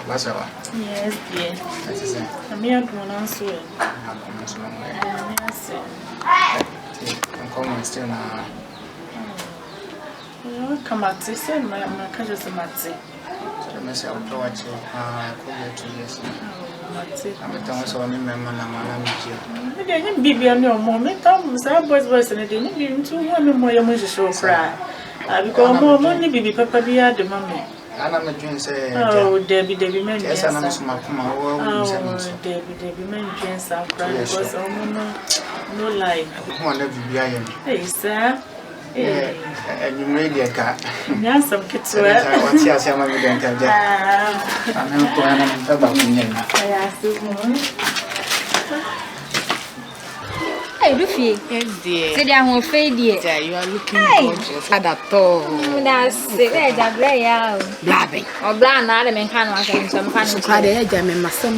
What's our? Yes, dear. That's it. I'm here to announce you. Yes. I'm coming still now. Come at this, and my cousin's a matzy. So, Miss Outdoachi, could 2 years. I'm a Thomas or me, Mamma, and I didn't be on your moment. Thomas, I was and I didn't even 2 women more young so cry. I become more money, baby, Papa, be at the moment. I'm a dream say, Oh, Debbie, man, yes, I'm a smart. Oh, Debbie, man, can't cry because no lie. One of you behind. Hey, sir. And you made a car. Yes, some kids were. What's your summer? I'm not about Hey, Luffy. Yes, dear. Say they are fade dear. You are looking gorgeous. At all. That's it. That's a Blabbing. or bland, I mean, can't watch some fun. So, I had a massam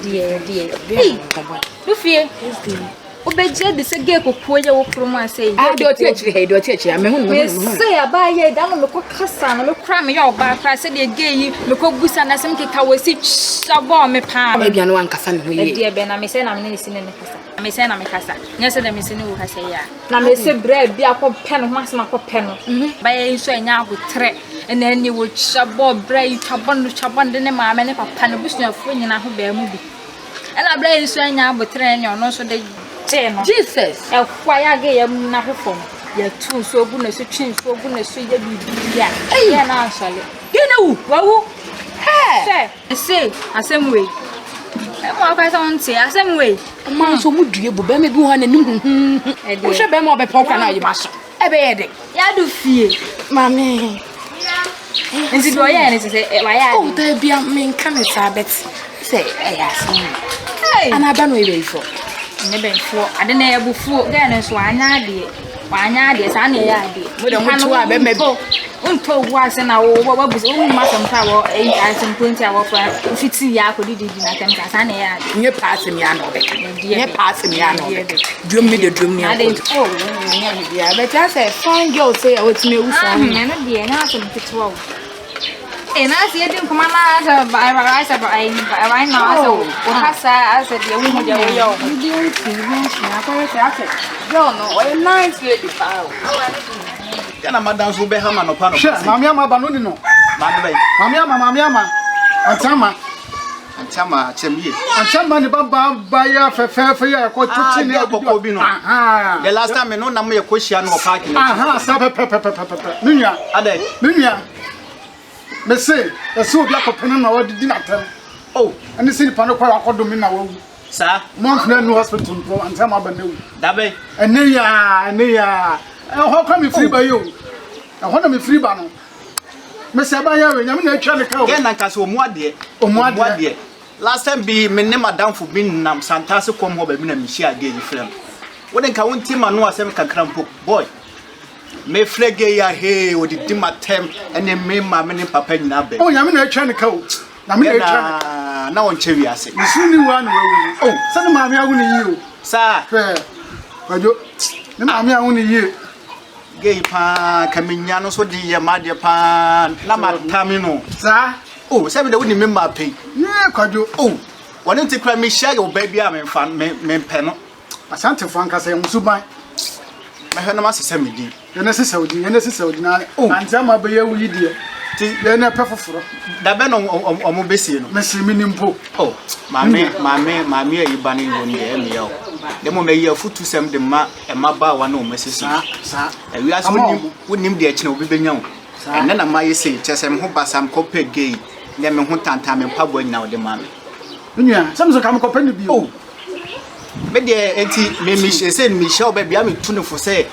Dear. Hey, Luffy. Obeje de se ge kokwo ye wo promo say I do teach you, do teach you. Me say abaye da no me kokasa no me kra me ya oba kra se de ge yi me kogusa na se mkeka wasi sabo me pa Maybe an one kasa no ye. De be na me say na me ni ne kasa me say na me kasa nya se de me se ni wo kasa ya na me se bra bi akopɛ no masema akopɛ no ba ye nso anya abotre na ni wo sabo bra yi twabon de ne maame ne papa no busuafo nyina ho ba mu bi ela bra yi nso anya abotre nya no so de Jesus. A quiet game, not from your two so goodness, change so goodness, so you be yeah, actually. You know, well, hey, say, a same way. I don't say, a same way. A man so would you, but maybe one and you should be more by poker now, you must. A bed. Ya do fear, Mammy. Is it why I say, oh, there be a main cancer, but say, hey, and I don't know before. Never for I didn't able for then so anya de sa na ya de we don't want to have maybe unto was na wo was o ma some power e asem point a wo fa fiti ya ko di na tem sa na ya de nye pass me an obe nye pass me an obe drum me the drum na de oh nya me dia but I say fine girl say what me we say na de na so fitwo and I see it come on as a by right now so what has said you will go you didn't see I say girl no a nice lady power Can a madam who be hammer no pan? Sure, Mamma Banoni no. Mamma, Antama, Chemi. and somebody by a fair for you, quite The last time I know Namia question or parking. Aha, Sabah, Nunya, Ade, Nunya. May say, the soup like a pen or dinner. Oh, and the city Panoqua or Domina, sir, Montreal Hospital, and some other new. Dabe, And Nia, how come you free by you? I want to be free by now. Miss Abaya, I'm not trying to go. again, I can so more dear. Oh, more dear. Last time be me name madam for being Nam Santaso come home and Michelle again, film. When I can't team and no assembly can cramp boy. Me flege ya he o di matem ene me ma me ne papa nyina be. Oh, I'm not trying to go. I'm not trying. Na won chewi ase. You see one way. Oh, send mommy I want you. Sir, Fair. Bajo. Ne mommy I want you. Gay pa kaminya no so di ye ma de pa na matami no. Sir. Oh, say me de woni me ma pay. Yeah, kwajo. Oh, won nti kra me share o baby a me fa me pe no. Asante Franka say musuban. Me hwe na ma sese me di. Ye na Saudi na. Oh, antama be ye wi die. Ti ye na pefoforo. Da be no omo besie no. Me si mi nimpo. Oh, mame ayi ba ne woni e me yo. De mo me ye afutu sem de ma e ma ba wa na o mesisi. Sa. E wi aso wonim de akina obi benya wo. Enne na ma yesi chesem ho basam kope gay. Ne me ho tanta me pabo nyina wo de ma me. Nua, samso kam ko pani bi. Oh. Me de enti me se mi sha oba bia me tu ne fo se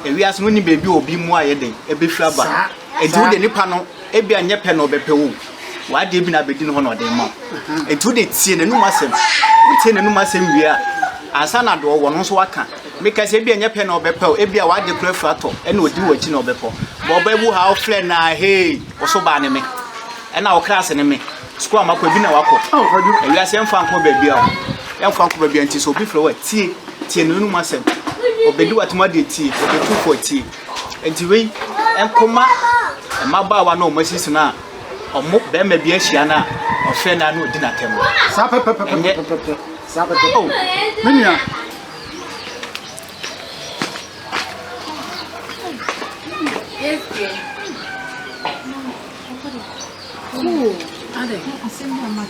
e wi aso no ni bebi obi mu aye den e be fira ba. E di wo de nipa no e bia nye pe no obepe wo. Wa de bi na bedi no ho no de ma. E tu de tie ne nu masem. Wo tie ne nu masem wi a asa na do wo no so waka. Me ka se bia nye pe no obepe e bia wa de kura frato e na odi wachi na obepo. Bo ba bu ha ofle na hey wo so ba ne me. E na wo class ne me. School amakwa bi na wako. Oh, kwajo. E wi ase mfa nko ba bia wo. Ya mfa nko ba bia nti so obi flo wa tie ne nu masem. Obedi watuma de tie, obetu for tie. Enti we enkoma maba wa na o masisi na ɔmo bɛrima bi ahyia na ɔfɛ na no odi na tem Sa pe. Sa pe. Oh. Minia. Yes, dear. Cool. Are they? I send them my